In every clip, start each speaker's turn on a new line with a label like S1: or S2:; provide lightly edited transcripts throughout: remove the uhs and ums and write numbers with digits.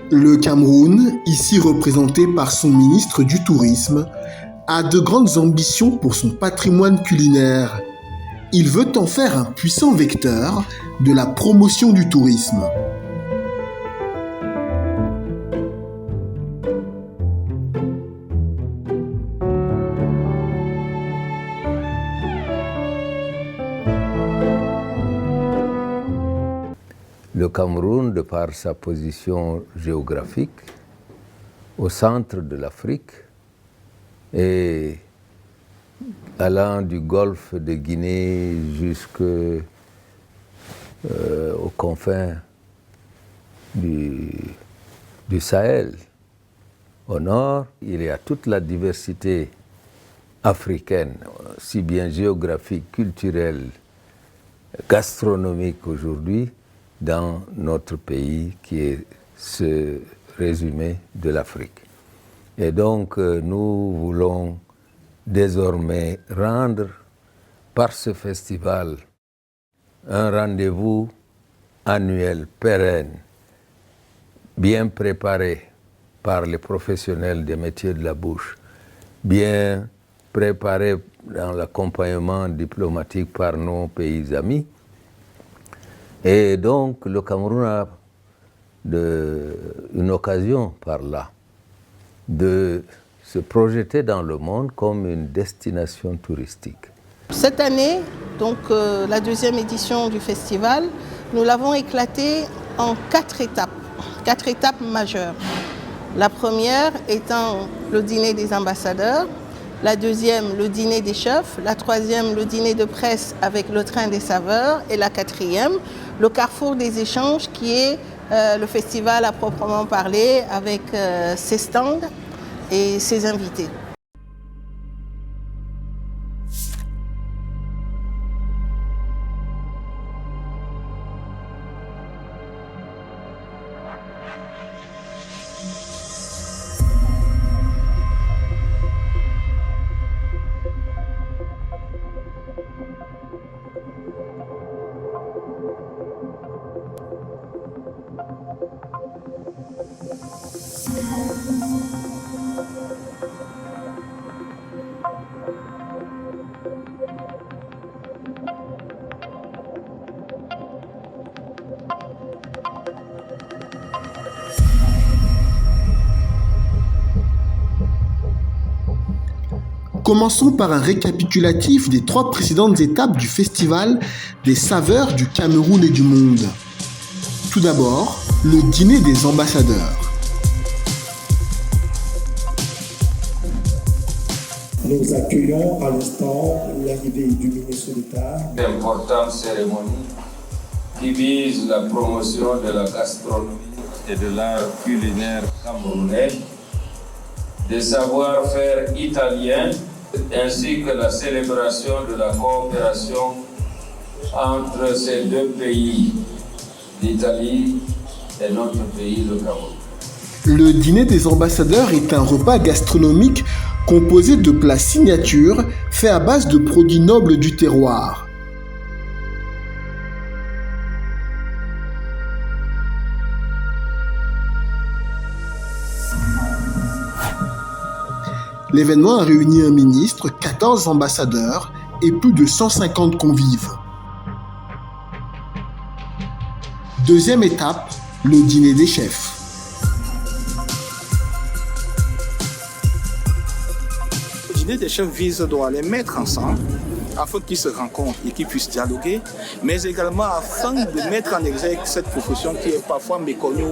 S1: Le Cameroun, ici représenté par son ministre du Tourisme, a de grandes ambitions pour son patrimoine culinaire. Il veut en faire un puissant vecteur de la promotion du tourisme.
S2: Le Cameroun, de par sa position géographique, au centre de l'Afrique, et allant du golfe de Guinée jusqu'aux confins du Sahel. Au nord, il y a toute la diversité africaine, si bien géographique, culturelle, gastronomique aujourd'hui, dans notre pays qui est ce résumé de l'Afrique. Et donc nous voulons désormais rendre par ce festival un rendez-vous annuel pérenne, bien préparé par les professionnels des métiers de la bouche, bien préparé dans l'accompagnement diplomatique par nos pays amis. Et donc, le Cameroun a une occasion par là de se projeter dans le monde comme une destination touristique.
S3: Cette année, donc la deuxième édition du festival, nous l'avons éclaté en 4 étapes majeures. La première étant le dîner des ambassadeurs, la deuxième, le dîner des chefs, la troisième, le dîner de presse avec le train des saveurs, et la quatrième, le carrefour des échanges qui est le festival à proprement parler avec ses stands et ses invités.
S1: Commençons par un récapitulatif des 3 précédentes étapes du Festival des saveurs du Cameroun et du monde. Tout d'abord, le dîner des ambassadeurs.
S4: Nous accueillons à l'instant l'arrivée du ministre d'État.
S5: Une importante cérémonie qui vise la promotion de la gastronomie et de l'art culinaire camerounais, des savoir-faire italiens, ainsi que la célébration de la coopération entre ces 2 pays, l'Italie et notre pays, le Cameroun.
S1: Le dîner des ambassadeurs est un repas gastronomique composé de plats signatures faits à base de produits nobles du terroir. L'événement a réuni un ministre, 14 ambassadeurs et plus de 150 convives. Deuxième étape, le dîner des chefs.
S6: Le dîner des chefs vise à les mettre ensemble afin qu'ils se rencontrent et qu'ils puissent dialoguer, mais également afin de mettre en exergue cette profession qui est parfois méconnue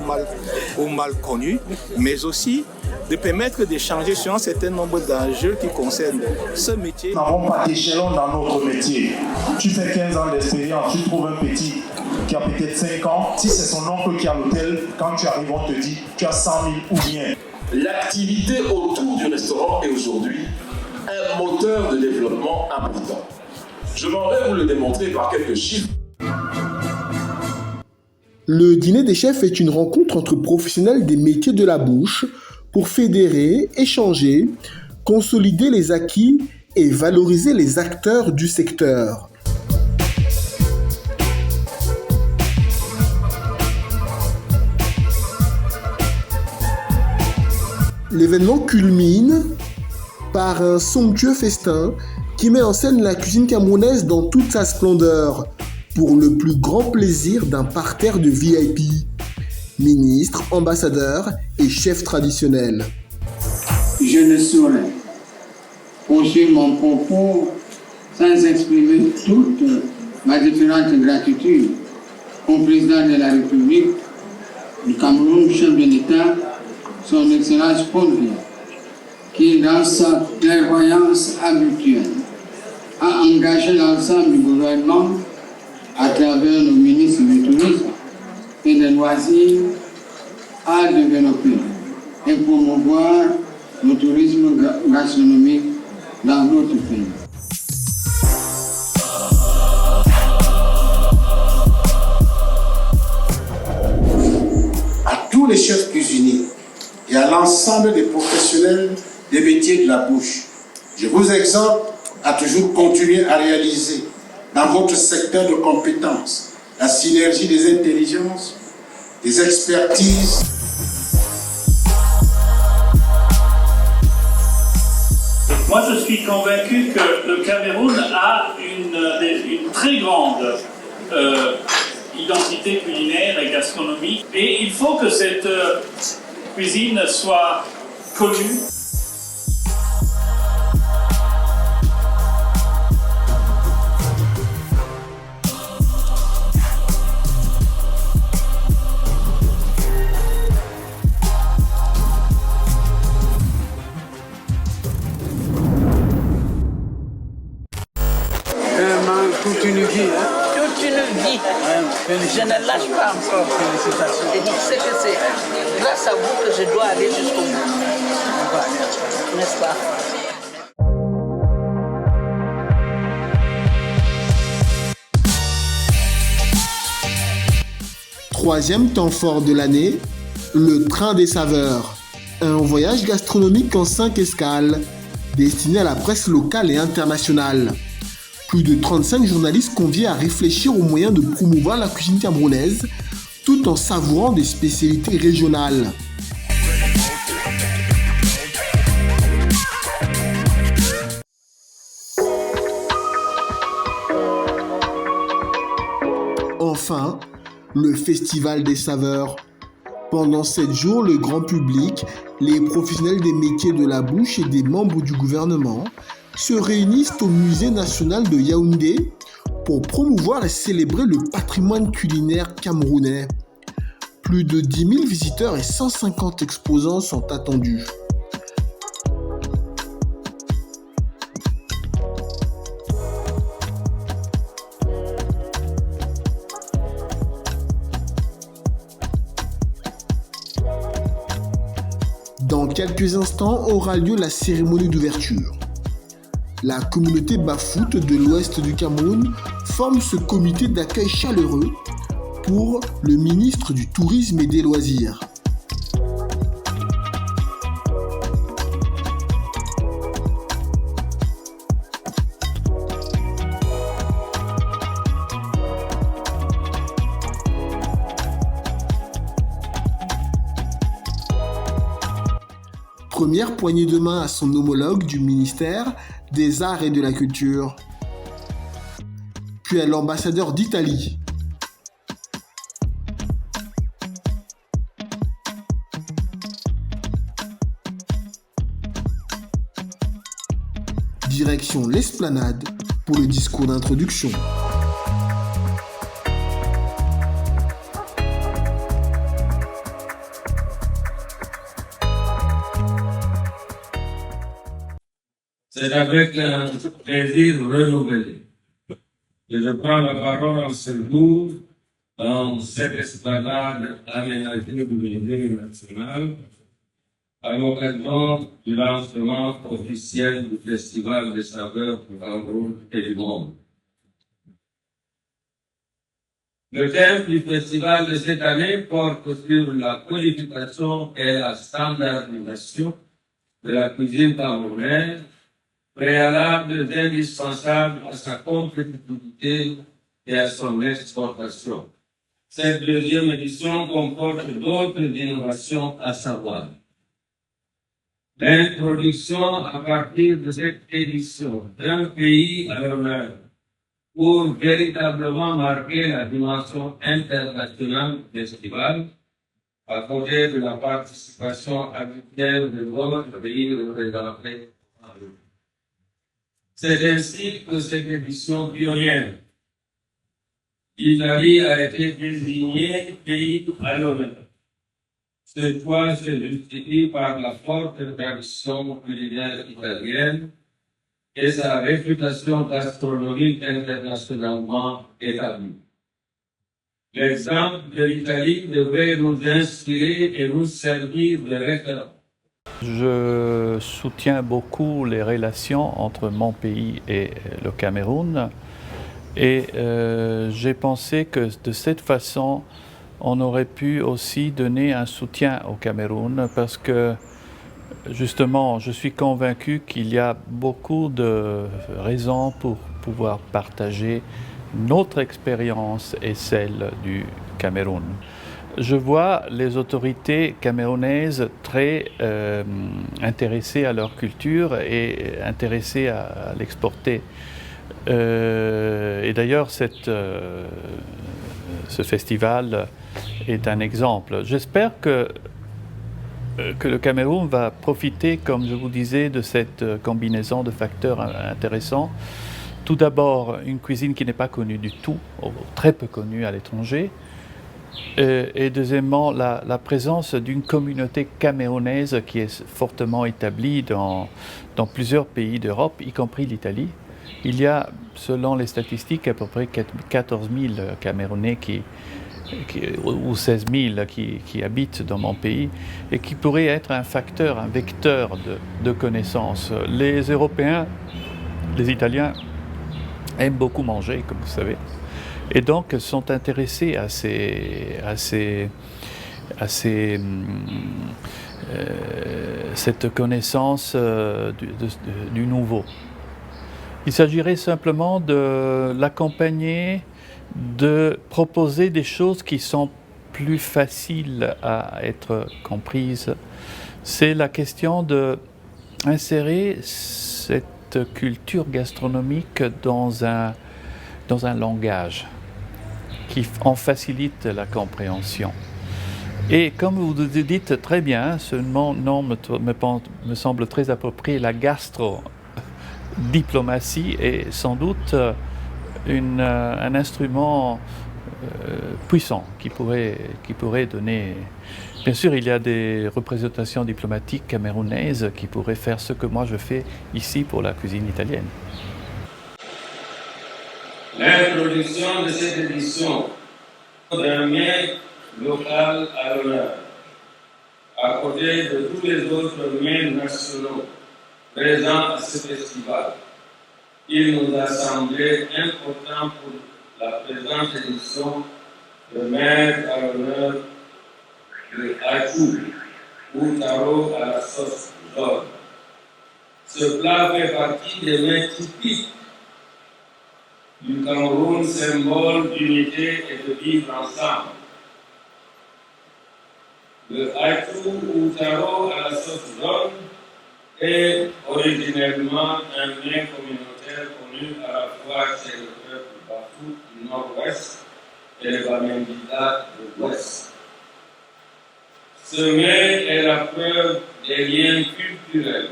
S6: ou mal connue, mais aussi de permettre d'échanger sur un certain nombre d'enjeux qui concernent ce métier.
S4: Nous n'avons pas d'échelon dans notre métier. Tu fais 15 ans d'expérience, tu trouves un petit qui a peut-être 5 ans. Si c'est son oncle qui a l'hôtel, quand tu arrives, on te dit tu as 100 000 ou bien.
S7: L'activité autour du restaurant est aujourd'hui un moteur de développement important. Je m'en vais vous le démontrer par quelques chiffres.
S1: Le dîner des chefs est une rencontre entre professionnels des métiers de la bouche pour fédérer, échanger, consolider les acquis et valoriser les acteurs du secteur. L'événement culmine par un somptueux festin qui met en scène la cuisine camerounaise dans toute sa splendeur, pour le plus grand plaisir d'un parterre de VIP, ministres, ambassadeurs et chefs traditionnels.
S8: Je ne saurais poursuivre mon propos sans exprimer toute ma différente gratitude au président de la République du Cameroun, chef de l'État, son Excellence Paul Biya, qui, dans sa clairvoyance habituelle, a engagé l'ensemble du gouvernement à travers le ministre du Tourisme et des Loisirs à développer et promouvoir le tourisme gastronomique dans notre pays.
S9: À tous les chefs cuisiniers et à l'ensemble des professionnels des métiers de la bouche, je vous exhorte à toujours continuer à réaliser dans votre secteur de compétences la synergie des intelligences, des expertises.
S10: Moi, je suis convaincu que le Cameroun a une très grande identité culinaire et gastronomique, et il faut que cette cuisine soit connue.
S8: Toute une vie, hein?
S11: Toute une vie. Je ne lâche pas encore.
S8: Félicitations.
S11: Et je sais que c'est grâce à vous que je dois aller jusqu'au bout. N'est-ce pas?
S1: Troisième temps fort de l'année, le train des saveurs. Un voyage gastronomique en 5 escales, destiné à la presse locale et internationale. Plus de 35 journalistes conviés à réfléchir aux moyens de promouvoir la cuisine camerounaise tout en savourant des spécialités régionales. Enfin, le Festival des saveurs. Pendant 7 jours, le grand public, les professionnels des métiers de la bouche et des membres du gouvernement se réunissent au Musée national de Yaoundé pour promouvoir et célébrer le patrimoine culinaire camerounais. Plus de 10 000 visiteurs et 150 exposants sont attendus. Dans quelques instants aura lieu la cérémonie d'ouverture. La communauté Bafout de l'ouest du Cameroun forme ce comité d'accueil chaleureux pour le ministre du Tourisme et des Loisirs. Première poignée de main à son homologue du ministère des Arts et de la Culture, puis à l'ambassadeur d'Italie. Direction l'Esplanade pour le discours d'introduction.
S5: C'est avec un plaisir renouvelé que je prends la parole en ce jour dans cette esplanade aménagée du musée national à l'occasion du lancement officiel du Festival des saveurs du Cameroun et du monde. Le thème du festival de cette année porte sur la codification et la standardisation de la cuisine camerounaise, préalables indispensables à sa compétitivité et à son exportation. Cette deuxième édition comporte d'autres innovations à savoir L'introduction à partir de cette édition d'un pays à l'honneur pour véritablement marquer la dimension internationale du festival, à côté de la participation habituelle de votre pays représenté. C'est ainsi que cette édition pionnière, l'Italie a été désignée pays à l'honneur. Ce choix se justifie par la forte tradition culinaire italienne et sa réputation gastronomique internationalement établie. L'exemple de l'Italie devrait nous inspirer et nous servir de référence.
S12: Je soutiens beaucoup les relations entre mon pays et le Cameroun et j'ai pensé que de cette façon, on aurait pu aussi donner un soutien au Cameroun parce que justement, je suis convaincu qu'il y a beaucoup de raisons pour pouvoir partager notre expérience et celle du Cameroun. Je vois les autorités camerounaises très intéressées à leur culture et intéressées à l'exporter. Et d'ailleurs, ce festival est un exemple. J'espère que le Cameroun va profiter, comme je vous disais, de cette combinaison de facteurs intéressants. Tout d'abord, une cuisine qui n'est pas connue du tout, ou très peu connue à l'étranger. Et deuxièmement, la présence d'une communauté camerounaise qui est fortement établie dans plusieurs pays d'Europe, y compris l'Italie. Il y a, selon les statistiques, à peu près 14 000 Camerounais ou 16 000 qui habitent dans mon pays et qui pourraient être un facteur, un vecteur de connaissances. Les Européens, les Italiens aiment beaucoup manger, comme vous savez, et donc sont intéressés à cette connaissance du nouveau. Il s'agirait simplement de l'accompagner, de proposer des choses qui sont plus faciles à être comprises. C'est la question d'insérer cette culture gastronomique dans un langage qui en facilite la compréhension. Et comme vous le dites très bien, ce nom me semble très approprié, la gastro-diplomatie est sans doute un instrument puissant qui pourrait donner... Bien sûr, il y a des représentations diplomatiques camerounaises qui pourraient faire ce que moi je fais ici pour la cuisine italienne.
S5: L'introduction de cette édition d'un mets local à l'honneur, à côté de tous les autres mets nationaux présents à ce festival, il nous a semblé important pour la présente édition de mettre à l'honneur le hachou ou taro à la sauce jaune. Ce plat fait partie des mets typiques du Cameroun, symbole d'unité et de vivre ensemble. Le hachou ou taro à la sauce jaune est originellement un mets communautaire connu à la fois chez le peuple Bafou du nord-ouest et les Bamendita de l'ouest. Ce mets est la preuve des liens culturels,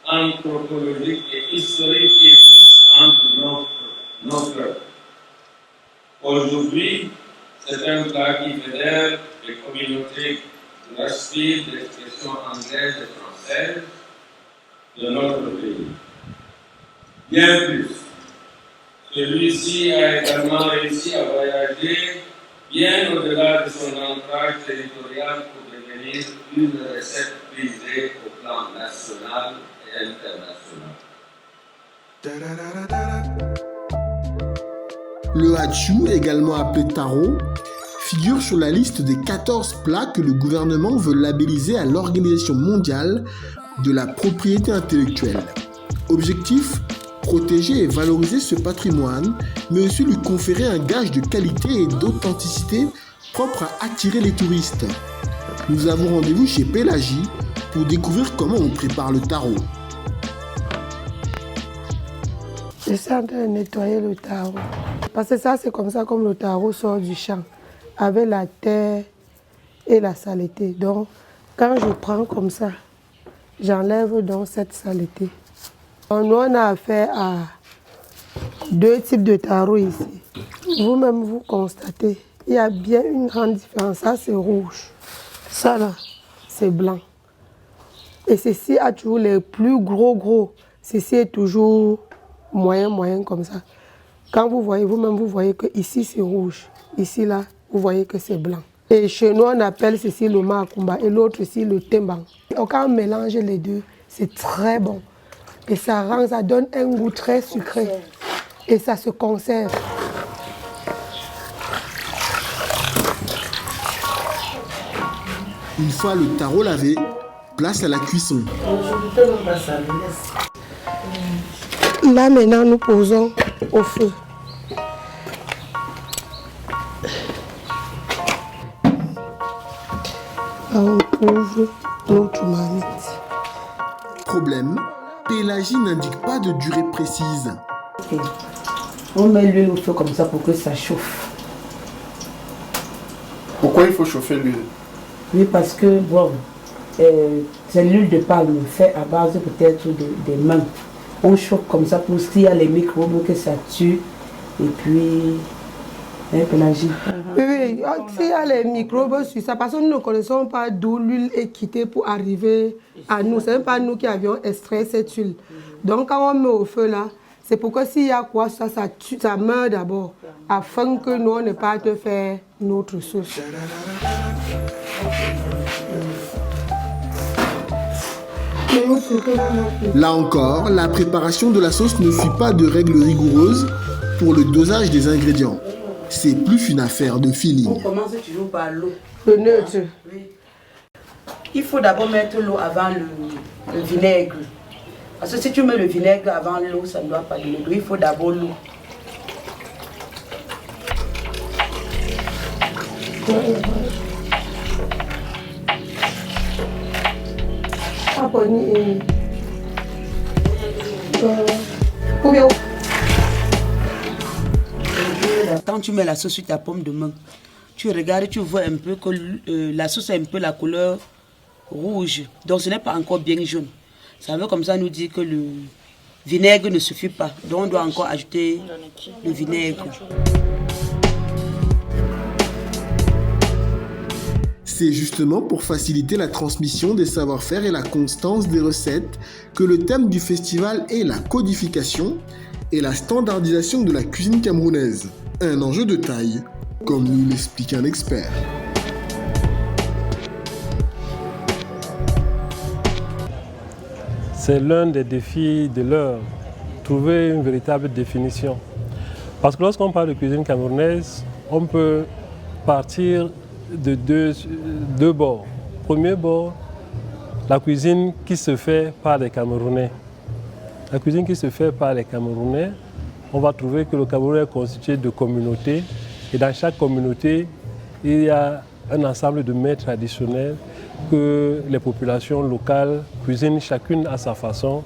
S5: anthropologiques et historiques qui existent entre nos peuples. Aujourd'hui, c'est un plat qui fédère les communautés de l'aspect d'expression anglaise et française de notre pays. Bien plus, celui-ci a également réussi à voyager bien au-delà de son ancrage territorial pour devenir une recette prisée au plan national et international.
S1: Le hachou, également appelé taro, figure sur la liste des 14 plats que le gouvernement veut labelliser à l'Organisation mondiale de la propriété intellectuelle. Objectif : protéger et valoriser ce patrimoine, mais aussi lui conférer un gage de qualité et d'authenticité propre à attirer les touristes. Nous avons rendez-vous chez Pélagie pour découvrir comment on prépare le taro.
S13: Je suis en train de nettoyer le taro. Parce que ça, c'est comme ça comme le taro sort du champ, avec la terre et la saleté. Donc, quand je prends comme ça, j'enlève donc cette saleté. Nous, on a affaire à 2 types de taro ici. Vous-même, vous constatez, il y a bien une grande différence. Ça, c'est rouge. Ça, là, c'est blanc. Et ceci a toujours les plus gros. Ceci est toujours moyen comme ça. Quand vous voyez, vous-même, vous voyez que ici, c'est rouge. Ici, là, vous voyez que c'est blanc. Et chez nous, on appelle ceci le makumba et l'autre ici, le tembang. Quand on mélange les deux, c'est très bon. Et ça donne un goût très sucré. Et ça se conserve.
S1: Une fois le taro lavé, place à la cuisson.
S13: Là maintenant nous posons au feu. On ouvre notre marmite.
S1: Problème, Pélagie n'indique pas de durée précise.
S14: On met l'huile au feu comme ça pour que ça chauffe.
S6: Pourquoi il faut chauffer l'huile?
S14: Oui, parce que bon, c'est l'huile de palme faite à base peut-être des mains. On chauffe comme ça pour s'il y a les microbes que ça tue. Et puis, Pélagie.
S13: Oui, s'il y a les microbes sur ça, parce que nous ne connaissons pas d'où l'huile est quittée pour arriver à nous. Ce n'est pas nous qui avions extrait cette huile. Donc quand on met au feu là, c'est pourquoi s'il y a quoi, ça tue, ça meurt d'abord, afin que nous, on n'ait pas à faire notre sauce.
S1: Là encore, la préparation de la sauce ne suit pas de règles rigoureuses pour le dosage des ingrédients. C'est plus une affaire de feeling.
S14: On commence toujours par l'eau.
S13: Le neutre.
S14: Oui. Il faut d'abord mettre l'eau avant le vinaigre. Parce que si tu mets le vinaigre avant l'eau, ça ne doit pas donner l'eau. Il faut d'abord l'eau. Quand tu mets la sauce sur ta paume de main, tu regardes, tu vois un peu que la sauce a un peu la couleur rouge. Donc ce n'est pas encore bien jaune. Ça veut comme ça nous dire que le vinaigre ne suffit pas. Donc on doit encore ajouter le vinaigre.
S1: C'est justement pour faciliter la transmission des savoir-faire et la constance des recettes que le thème du festival est la codification et la standardisation de la cuisine camerounaise. Un enjeu de taille, comme nous l'explique un expert.
S15: C'est l'un des défis de l'heure, trouver une véritable définition. Parce que lorsqu'on parle de cuisine camerounaise, on peut partir de deux bords. Premier bord, la cuisine qui se fait par les Camerounais. La cuisine qui se fait par les Camerounais, on va trouver que le Cameroun est constitué de communautés. Et dans chaque communauté, il y a un ensemble de mets traditionnels que les populations locales cuisinent chacune à sa façon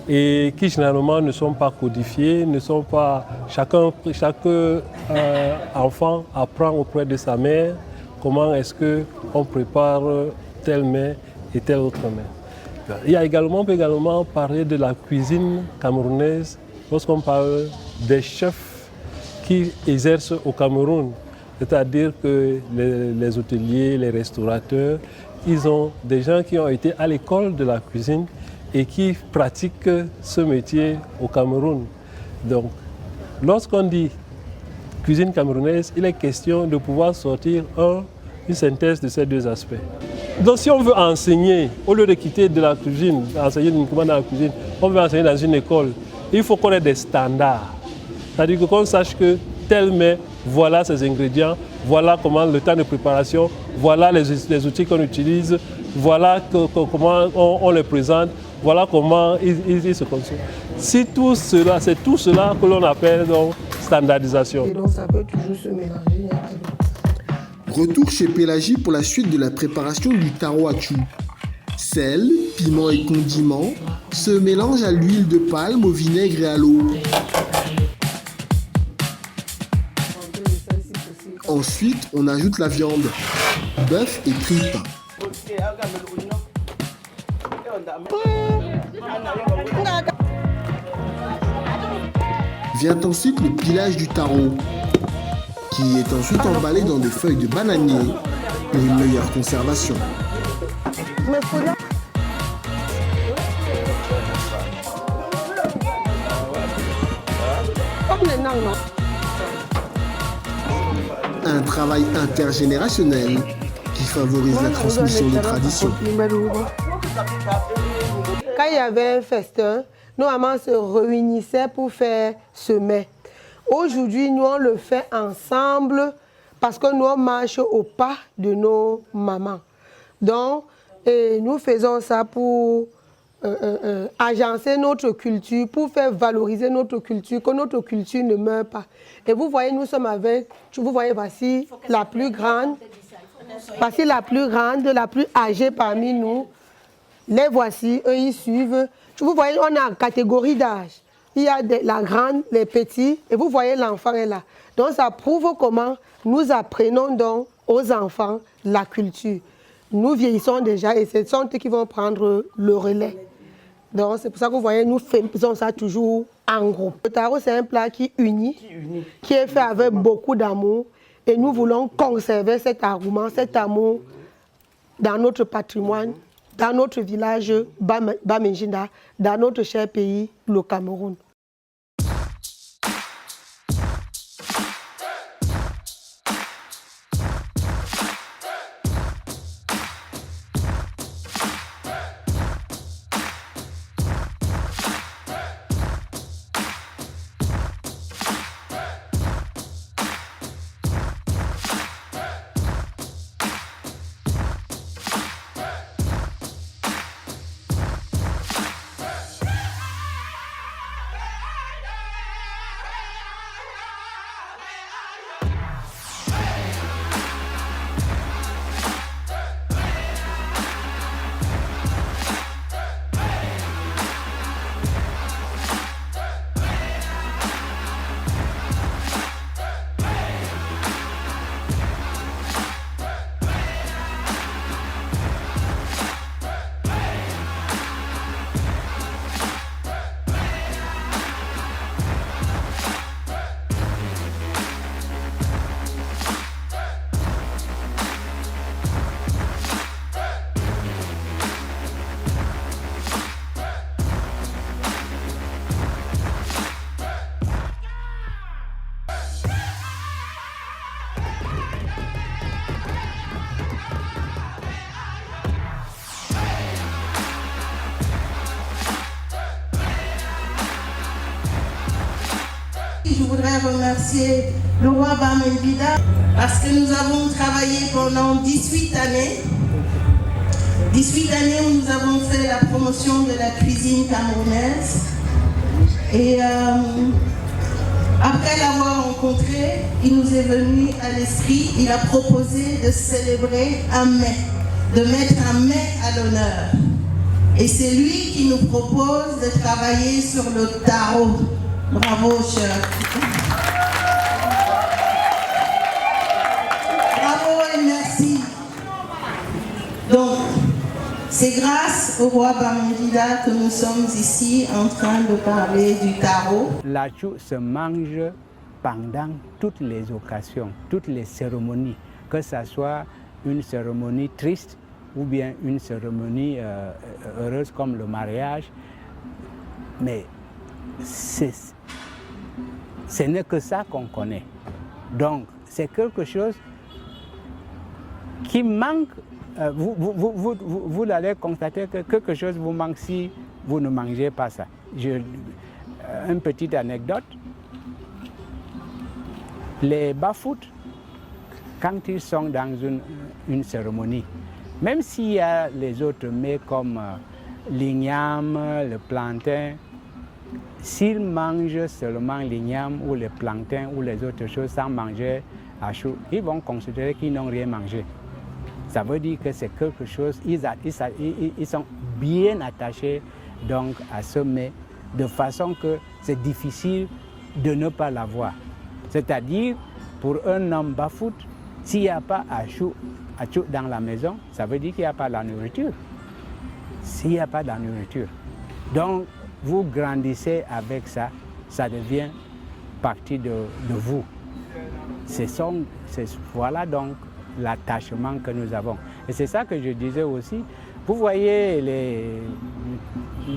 S15: et qui généralement ne sont pas codifiés, ne sont pas... Chaque enfant apprend auprès de sa mère comment est-ce qu'on prépare tel mets et tel autre mets. On peut également parler de la cuisine camerounaise lorsqu'on parle des chefs qui exercent au Cameroun. C'est-à-dire que les hôteliers, les restaurateurs, ils ont des gens qui ont été à l'école de la cuisine et qui pratiquent ce métier au Cameroun. Donc, lorsqu'on dit cuisine camerounaise, il est question de pouvoir sortir une synthèse de ces deux aspects. Donc, si on veut enseigner, au lieu de quitter de la cuisine, enseigner uniquement dans la cuisine, on veut enseigner dans une école, il faut qu'on ait des standards. C'est-à-dire qu'on sache que tel mets, voilà ses ingrédients, voilà comment le temps de préparation, voilà les outils qu'on utilise, voilà comment on les présente, voilà comment ils se consomment. C'est tout cela que l'on appelle donc standardisation.
S13: Et donc ça peut toujours se mélanger.
S1: Retour chez Pélagie pour la suite de la préparation du taro achu. Sel, piment et condiments se mélangent à l'huile de palme, au vinaigre et à l'eau. Ensuite, on ajoute la viande, bœuf et tripes. Vient ensuite le pilage du taro, qui est ensuite emballé dans des feuilles de bananier pour une meilleure conservation. Un travail intergénérationnel qui favorise la transmission des traditions.
S13: Quand il y avait un festin, nos mamans se réunissaient pour faire ce mets. Aujourd'hui, nous, on le fait ensemble parce que nous, on marche au pas de nos mamans. Donc, nous faisons ça pour agencer notre culture, pour faire valoriser notre culture, que notre culture ne meure pas. Et vous voyez, nous sommes avec, vous voyez, voici la plus grande, la plus âgée parmi nous. Les voici, eux, ils suivent. Vous voyez, on a une catégorie d'âge. Il y a la grande, les petits, et vous voyez, l'enfant est là. Donc, ça prouve comment nous apprenons donc aux enfants la culture. Nous vieillissons déjà et ce sont eux qui vont prendre le relais. Donc, c'est pour ça que vous voyez, nous faisons ça toujours en groupe. Le taro, c'est un plat qui unit, qui est fait avec beaucoup d'amour. Et nous voulons conserver cet argument, cet amour dans notre patrimoine, dans notre village Bamenjinda, dans notre cher pays, le Cameroun.
S3: Je voudrais remercier le roi Bamenjinda parce que nous avons travaillé pendant 18 années. 18 années où nous avons fait la promotion de la cuisine camerounaise. Et après l'avoir rencontré, il nous est venu à l'esprit, il a proposé de célébrer un mets, de mettre un mets à l'honneur. Et c'est lui qui nous propose de travailler sur le taro. Bravo, cher. Bravo et merci. Donc, c'est grâce au roi Bamenjinda que nous sommes ici en train de parler du taro.
S16: La chou se mange pendant toutes les occasions, toutes les cérémonies, que ce soit une cérémonie triste ou bien une cérémonie heureuse comme le mariage. Mais ce n'est que ça qu'on connaît. Donc, c'est quelque chose qui manque. Vous allez constater que quelque chose vous manque si vous ne mangez pas ça. Une petite anecdote. Les Bafouts, quand ils sont dans une cérémonie, même s'il y a les autres mets comme l'igname, le plantain, s'ils mangent seulement l'igname ou le plantain ou les autres choses sans manger à chou, ils vont considérer qu'ils n'ont rien mangé. Ça veut dire que c'est quelque chose, ils sont bien attachés donc à ce mets, de façon que c'est difficile de ne pas l'avoir. C'est-à-dire, pour un homme bafout, s'il n'y a pas achou dans la maison, ça veut dire qu'il n'y a pas la nourriture. S'il n'y a pas de la nourriture. Donc, vous grandissez avec ça, ça devient partie de vous. Voilà donc l'attachement que nous avons. Et c'est ça que je disais aussi. Vous voyez les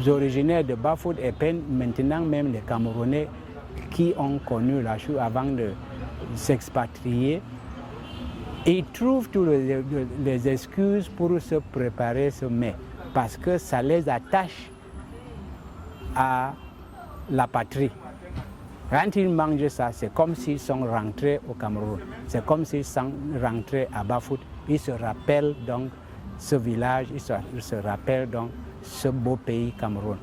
S16: originaires de Bafut et Pen, maintenant même les Camerounais qui ont connu la chou avant de s'expatrier, ils trouvent toutes les excuses pour se préparer ce mets, parce que ça les attache à la patrie. Quand ils mangent ça, c'est comme s'ils sont rentrés au Cameroun. C'est comme s'ils sont rentrés à Bafut. Ils se rappellent donc ce village, ils se rappellent donc ce beau pays Cameroun.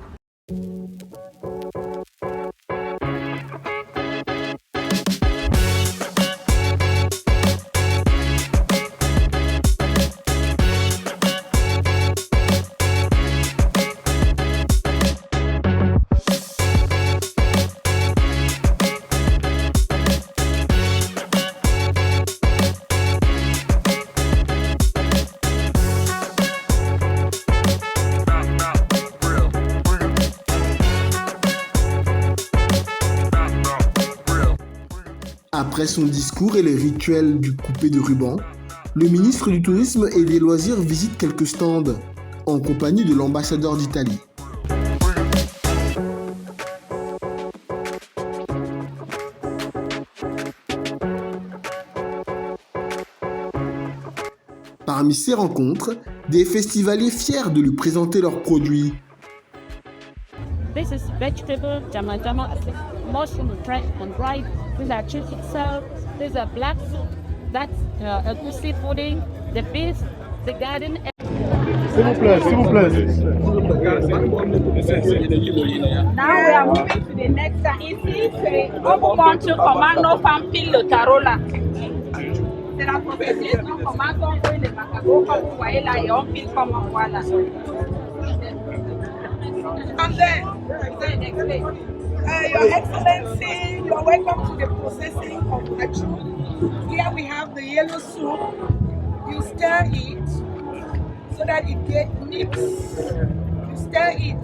S1: Après son discours et les rituels du coupé de ruban, le ministre du Tourisme et des Loisirs visite quelques stands en compagnie de l'ambassadeur d'Italie. Parmi ces rencontres, des festivaliers fiers de lui présenter leurs produits.
S17: This is vegetable, jama mushroom and rice. These are chicken salad. These are black soup. That's egusi pudding. The beef, the garden.
S18: S'il vous plaît, s'il vous plaît.
S19: Now we are moving to the next one. Ici, on vous montre comment nos femmes pilent le taro là. C'est la procédure, comment on fait les macarons, comme vous voyez là, et on pile comme on voit là. And then, Your Excellency, you are welcome to the processing of achu. Here we have the yellow soup. You stir it so that it gets mixed. You stir it.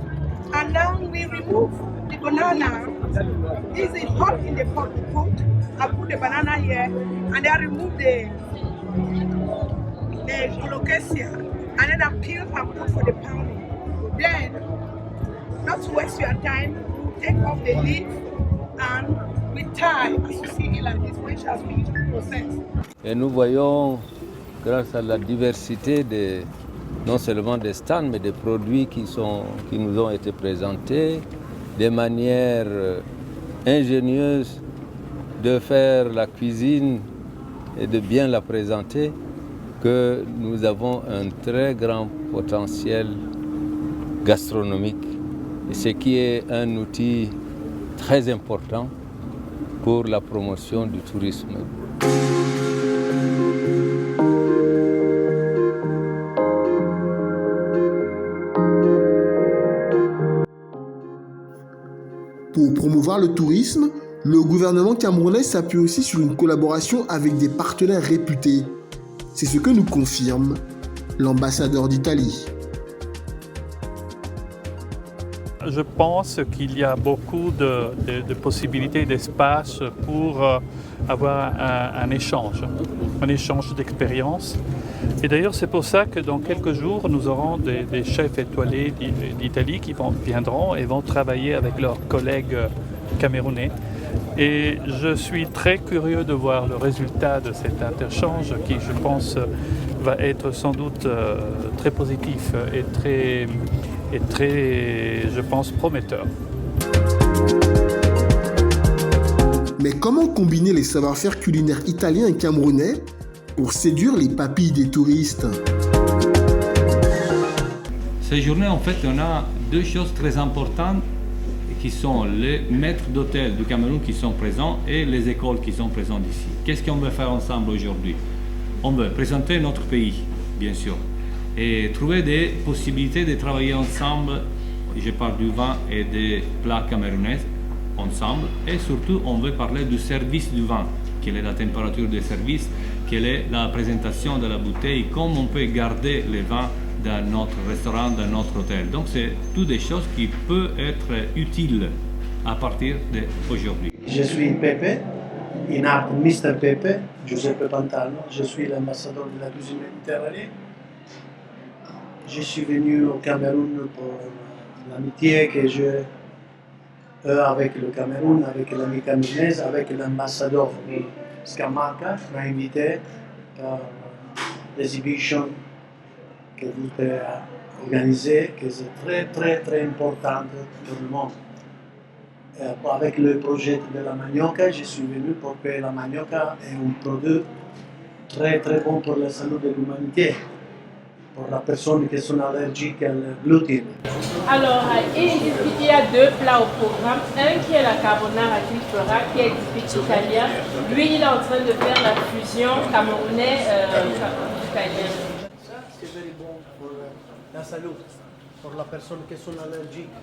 S19: And now we remove the banana. This is hot in the pot. I put the banana here and then I remove the colocasia and then I peel and put for the pounding. Then, not to waste your time, take off the leaf and we tie, as you see here like this, which has been processed.
S2: Et nous voyons, grâce à la diversité non seulement des stands, mais des produits qui nous ont été présentés, des manières ingénieuses de faire la cuisine et de bien la présenter, que nous avons un très grand potentiel gastronomique, ce qui est un outil très important pour la promotion du tourisme.
S1: Pour promouvoir le tourisme, le gouvernement camerounais s'appuie aussi sur une collaboration avec des partenaires réputés. C'est ce que nous confirme l'ambassadeur d'Italie.
S12: Je pense qu'il y a beaucoup de possibilités, d'espace pour avoir un échange d'expériences. Et d'ailleurs, c'est pour ça que dans quelques jours, nous aurons des chefs étoilés d'Italie qui viendront et vont travailler avec leurs collègues camerounais. Et je suis très curieux de voir le résultat de cet interchange qui, je pense, va être sans doute très positif et très, je pense, prometteur.
S1: Mais comment combiner les savoir-faire culinaires italiens et camerounais pour séduire les papilles des touristes?
S20: Cette journée, en fait, on a deux choses très importantes qui sont les maîtres d'hôtel du Cameroun qui sont présents et les écoles qui sont présentes ici. Qu'est-ce qu'on veut faire ensemble aujourd'hui? On veut présenter notre pays bien sûr. Et trouver des possibilités de travailler ensemble, je parle du vin et des plats camerounais ensemble, et surtout on veut parler du service du vin, quelle est la température de service, quelle est la présentation de la bouteille, comment on peut garder les vins dans notre restaurant, dans notre hôtel. Donc c'est toutes des choses qui peuvent être utiles à partir d'aujourd'hui.
S21: Je suis Pepe, in art Mr. Pepe, Giuseppe Pantano, je suis l'ambassadeur de la cuisine méditerranéenne. Je suis venu au Cameroun pour l'amitié que j'ai avec le Cameroun, avec l'ami camerounaise, avec l'ambassadeur Scamarca, qui m'a invité à l'exhibition que vous avez organisée, qui est très importante pour le monde. Avec le projet de la manioca, je suis venu pour que la manioca est un produit très bon pour la santé de l'humanité, pour les personnes qui sont allergiques au gluten.
S22: Alors, il y a 2 plats au programme. Un qui est la carbonara qu'il fera, qui est typique italien. Lui, il est en train de faire la fusion camerounais-italien.
S21: Ça, c'est très bon pour la santé, pour les personnes qui sont allergiques.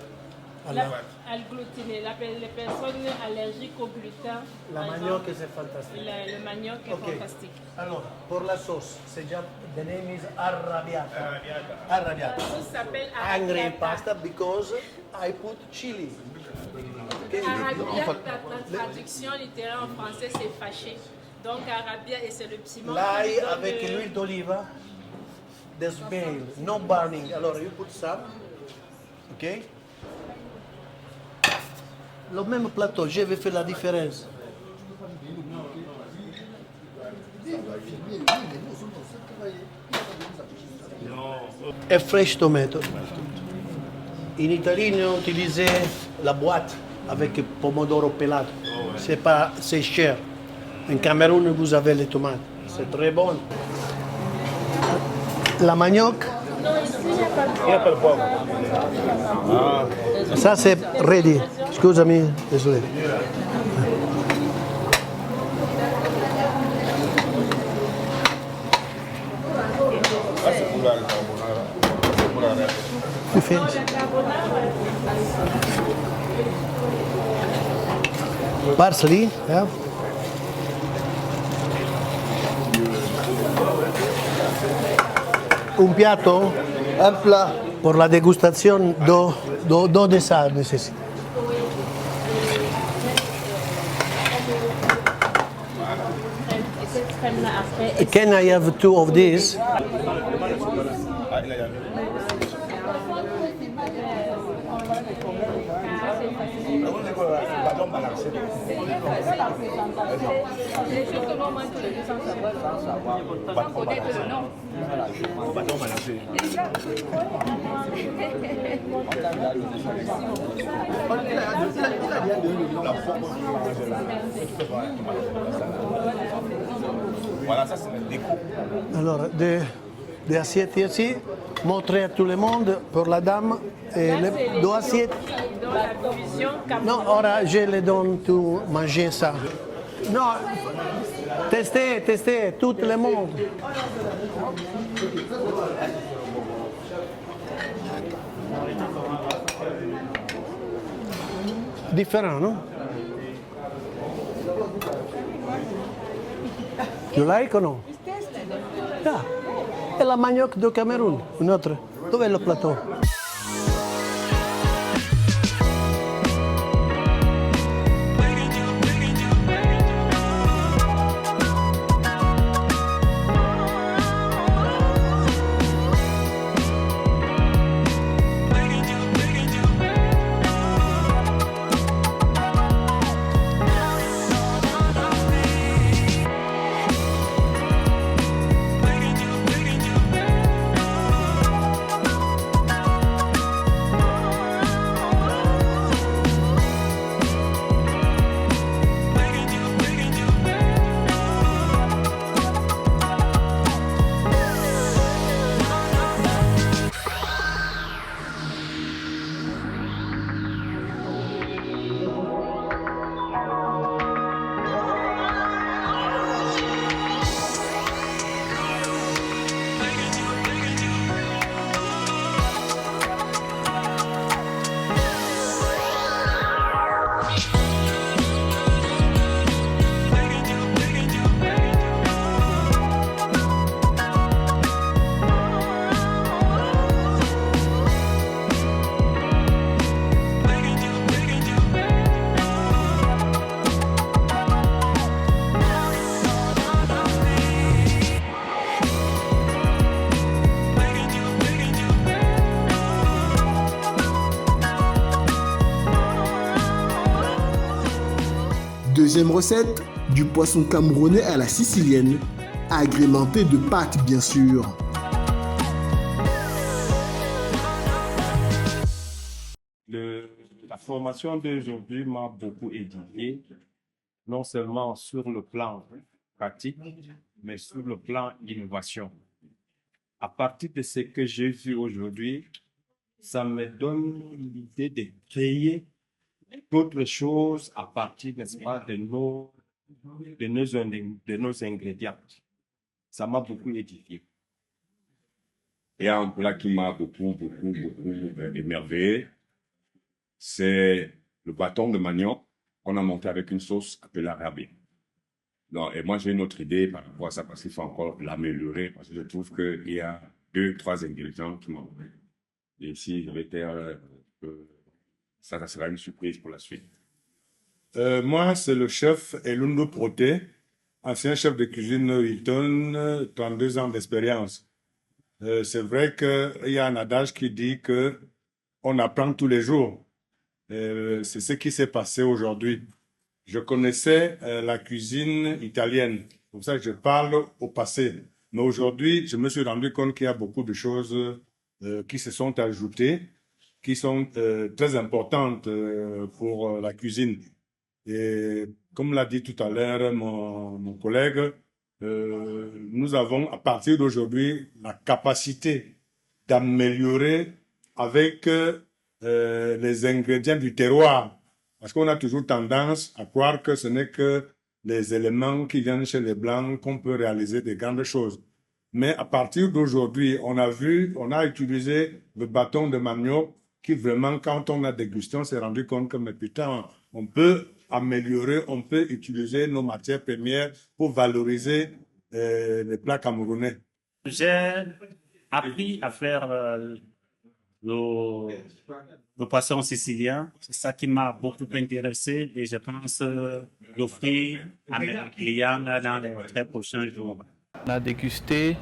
S22: Al gluten, les personnes allergiques au gluten.
S21: La manioc c'est fantastique.
S22: Le manioc est fantastique.
S21: Alors, pour la sauce, c'est déjà, the name is arrabbiata. Arrabbiata.
S22: La sauce s'appelle
S21: Angry
S22: arrabbiata.
S21: pasta because I put chili. Okay.
S22: Arrabbiata, la traduction littérale en français, c'est fâché. Donc, arrabbiata, et c'est le piment.
S21: L'ail avec l'huile d'olive, the smell, no burning. Alors, you put some, ok? Le même plateau, je vais faire la différence. Et fresh tomato. In Italie, on utilisait la boîte avec pomodoro pelado. C'est cher. En Cameroun, vous avez les tomates. C'est très bon. La manioc. Il n'y a pas de poivre. Ça, c'est ready. Scusami, désolé. Tu fais parsley, yeah. Un piatto, un plat. Pour la dégustation, de ça nécessite. Can I have 2 of these?
S23: Voilà, ça c'est la déco.
S21: Alors, des assiettes ici, montrer à tout le monde pour la dame. Et les 2 assiettes. Non, ora je les donne tout manger ça. Non, testez, tout le monde. Différent, non? You like or no? Yeah. È la manioc do Cameroun, un autre. Dov'è il plateau?
S1: Deuxième recette, du poisson camerounais à la sicilienne, agrémenté de pâtes bien sûr.
S4: La formation d'aujourd'hui m'a beaucoup édifié, non seulement sur le plan pratique, mais sur le plan innovation. À partir de ce que j'ai vu aujourd'hui, ça me donne l'idée de créer d'autres choses à partir, n'est-ce pas, de nos ingrédients. Ça m'a beaucoup édifié.
S7: Il y a un plat qui m'a beaucoup émerveillé. C'est le bâton de manioc qu'on a monté avec une sauce appelée arabe. Et moi, j'ai une autre idée par rapport à ça parce qu'il faut encore l'améliorer parce que je trouve qu'il y a 2-3 ingrédients qui manquent. Et ici, je vais dire que ça sera une surprise pour la suite.
S9: Moi, c'est le chef Elundo Proté, ancien chef de cuisine Hilton, 32 ans d'expérience. C'est vrai qu'il y a un adage qui dit que on apprend tous les jours. C'est ce qui s'est passé aujourd'hui. Je connaissais la cuisine italienne, pour ça que je parle au passé. Mais aujourd'hui, je me suis rendu compte qu'il y a beaucoup de choses qui se sont ajoutées, qui sont très importantes pour la cuisine. Et comme l'a dit tout à l'heure mon collègue, nous avons à partir d'aujourd'hui la capacité d'améliorer avec les ingrédients du terroir. Parce qu'on a toujours tendance à croire que ce n'est que les éléments qui viennent chez les Blancs qu'on peut réaliser de grandes choses. Mais à partir d'aujourd'hui, on a utilisé le bâton de manioc qui vraiment, quand on a dégusté, on s'est rendu compte que, mais putain, on peut améliorer, on peut utiliser nos matières premières pour valoriser les plats camerounais.
S10: J'ai appris à faire le poisson sicilien. C'est ça qui m'a beaucoup intéressé et je pense l'offrir à mes clients dans les très prochains jours.
S12: On a dégusté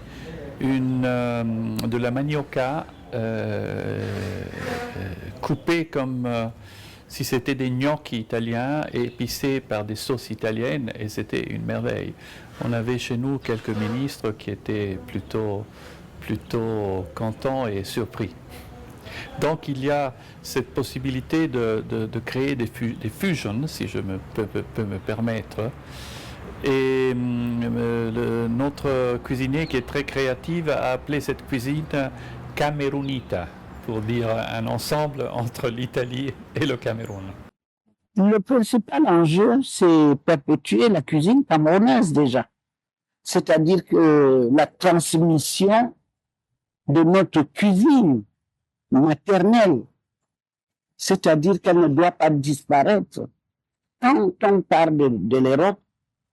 S12: de la manioca coupée comme si c'était des gnocchi italiens et épicés par des sauces italiennes et c'était une merveille. On avait chez nous quelques ministres qui étaient plutôt contents et surpris. Donc il y a cette possibilité de créer des fusions, si je peux me permettre. Et notre cuisinier qui est très créatif a appelé cette cuisine Camerunita, pour dire un ensemble entre l'Italie et le Cameroun.
S23: Le principal enjeu, c'est perpétuer la cuisine camerounaise déjà. C'est-à-dire que la transmission de notre cuisine maternelle, c'est-à-dire qu'elle ne doit pas disparaître. Quand on parle de l'Europe,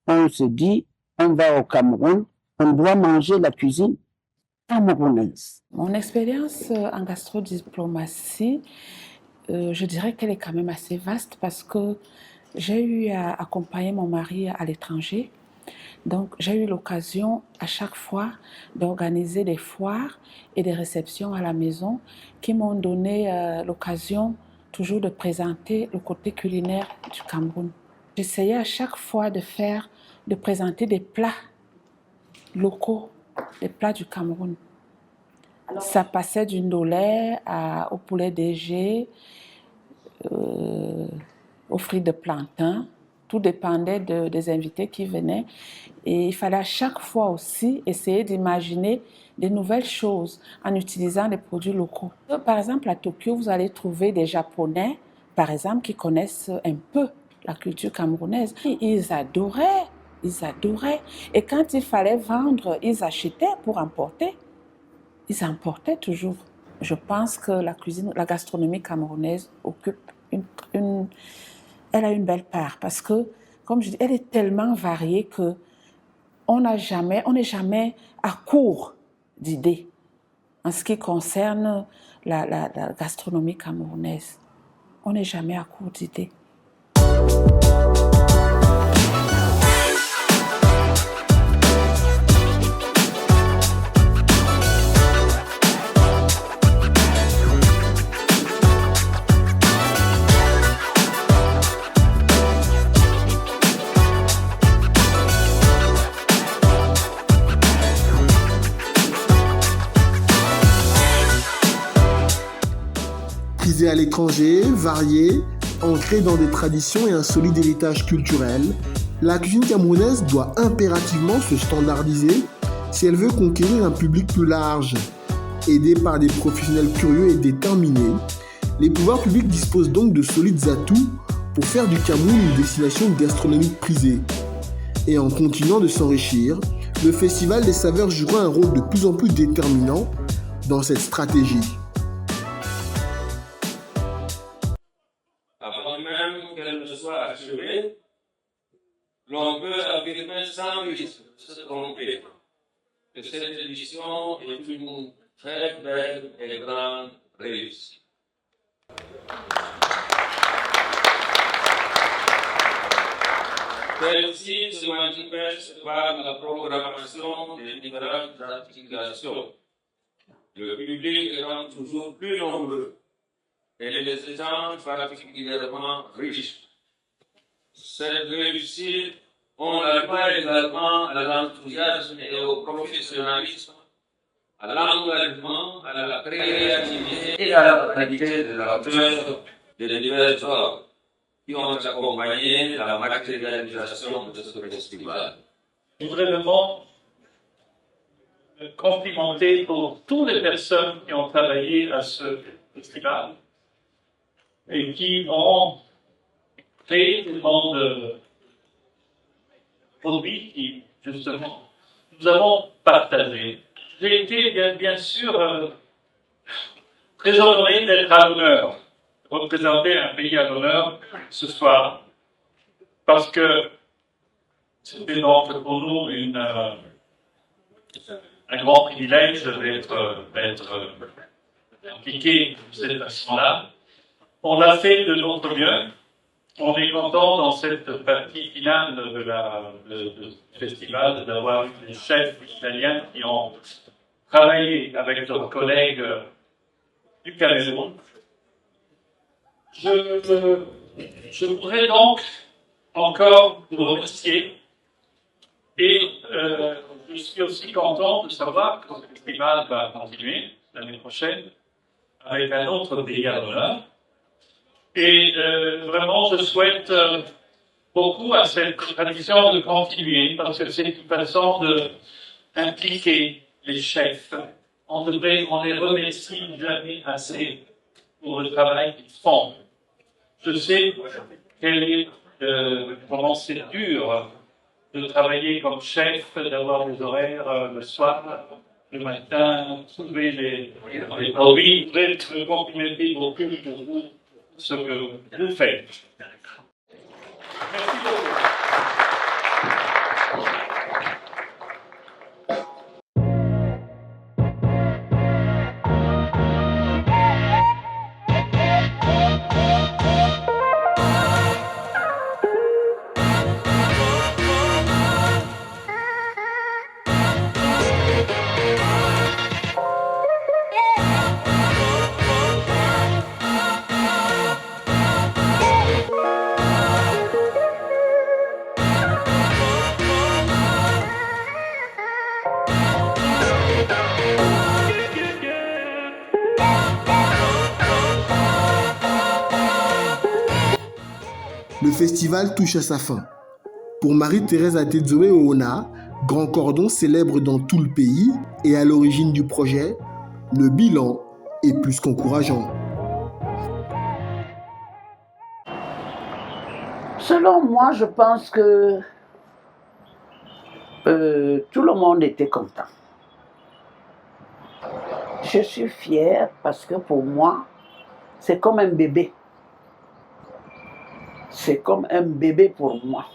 S23: on se dit, on va au Cameroun, on doit manger la cuisine camerounaise.
S24: Mon expérience en gastrodiplomatie, je dirais qu'elle est quand même assez vaste parce que j'ai eu à accompagner mon mari à l'étranger. Donc, j'ai eu l'occasion à chaque fois d'organiser des foires et des réceptions à la maison qui m'ont donné l'occasion toujours de présenter le côté culinaire du Cameroun. J'essayais à chaque fois de présenter des plats locaux, des plats du Cameroun. Ça passait du ndolé au poulet DG, aux frites de plantain. Tout dépendait des invités qui venaient. Et il fallait à chaque fois aussi essayer d'imaginer des nouvelles choses en utilisant des produits locaux. Par exemple, à Tokyo, vous allez trouver des Japonais, par exemple, qui connaissent un peu la culture camerounaise. Ils adoraient. Et quand il fallait vendre, ils achetaient pour emporter. Ils emportaient toujours. Je pense que la gastronomie camerounaise occupe elle a une belle part parce que, comme je dis, elle est tellement variée que on n'est jamais à court d'idées en ce qui concerne la gastronomie camerounaise. On n'est jamais à court d'idées.
S1: à l'étranger, variée, ancrée dans des traditions et un solide héritage culturel, la cuisine camerounaise doit impérativement se standardiser si elle veut conquérir un public plus large. Aidée par des professionnels curieux et déterminés, les pouvoirs publics disposent donc de solides atouts pour faire du Cameroun une destination gastronomique prisée. Et en continuant de s'enrichir, le Festival des saveurs jouera un rôle de plus en plus déterminant dans cette stratégie.
S5: Avant même qu'elle ne soit achevée, l'on peut affirmer sans risque se tromper que cette édition est une très belle et grande réussite. Celle-ci se manifeste par la programmation des différentes articulations. Le public étant toujours plus nombreux et les échanges particulièrement riches. Cette réussite, on la doit également à l'enthousiasme et au professionnalisme, à l'engagement, à la créativité et à la qualité de l'acteur de divers ordres qui ont accompagné la matérialisation de ce festival.
S12: Je voudrais vraiment complimenter pour toutes les personnes qui ont travaillé à ce festival et qui ont créé tellement de produits qui, justement, nous avons partagés. J'ai été, bien sûr, très honoré d'être à l'honneur, représenter un pays à l'honneur ce soir, parce que c'était donc pour nous un grand privilège d'être impliqué de cette façon-là. On l'a fait de notre mieux. On est content dans cette partie finale du festival d'avoir des chefs italiens qui ont travaillé avec leurs collègues du Cameroun. Je voudrais donc encore vous remercier et je suis aussi content de savoir que ce festival va continuer l'année prochaine avec un autre pays à l'honneur. Et vraiment, je souhaite beaucoup à cette tradition de continuer parce que c'est une façon d'impliquer les chefs. On les remercie jamais assez pour le travail qu'ils font. Je sais comment c'est dur de travailler comme chef, d'avoir des horaires le soir, le matin, trouver les produits. Je voudrais vous complimenter beaucoup pour vous, ce que vous faites. Merci beaucoup.
S1: Le festival touche à sa fin. Pour Marie-Thérèse Adedzoé Oona, Grand Cordon célèbre dans tout le pays et à l'origine du projet, le bilan est plus qu'encourageant.
S23: Selon moi, je pense que tout le monde était content. Je suis fière parce que pour moi, c'est comme un bébé. C'est comme un bébé pour moi.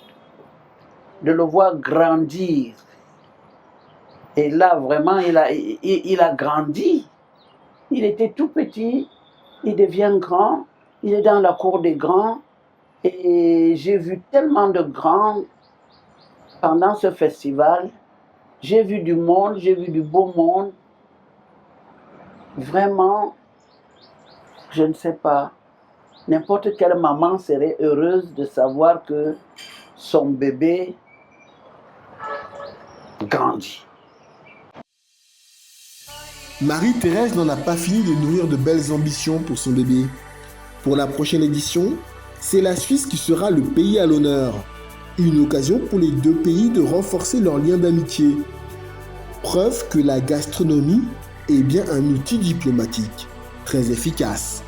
S23: De le voir grandir. Et là, vraiment, il a grandi. Il était tout petit, il devient grand, il est dans la cour des grands. Et j'ai vu tellement de grands pendant ce festival. J'ai vu du monde, j'ai vu du beau monde. Vraiment, je ne sais pas. N'importe quelle maman serait heureuse de savoir que son bébé grandit.
S1: Marie-Thérèse n'en a pas fini de nourrir de belles ambitions pour son bébé. Pour la prochaine édition, c'est la Suisse qui sera le pays à l'honneur. Une occasion pour les deux pays de renforcer leurs liens d'amitié. Preuve que la gastronomie est bien un outil diplomatique très efficace.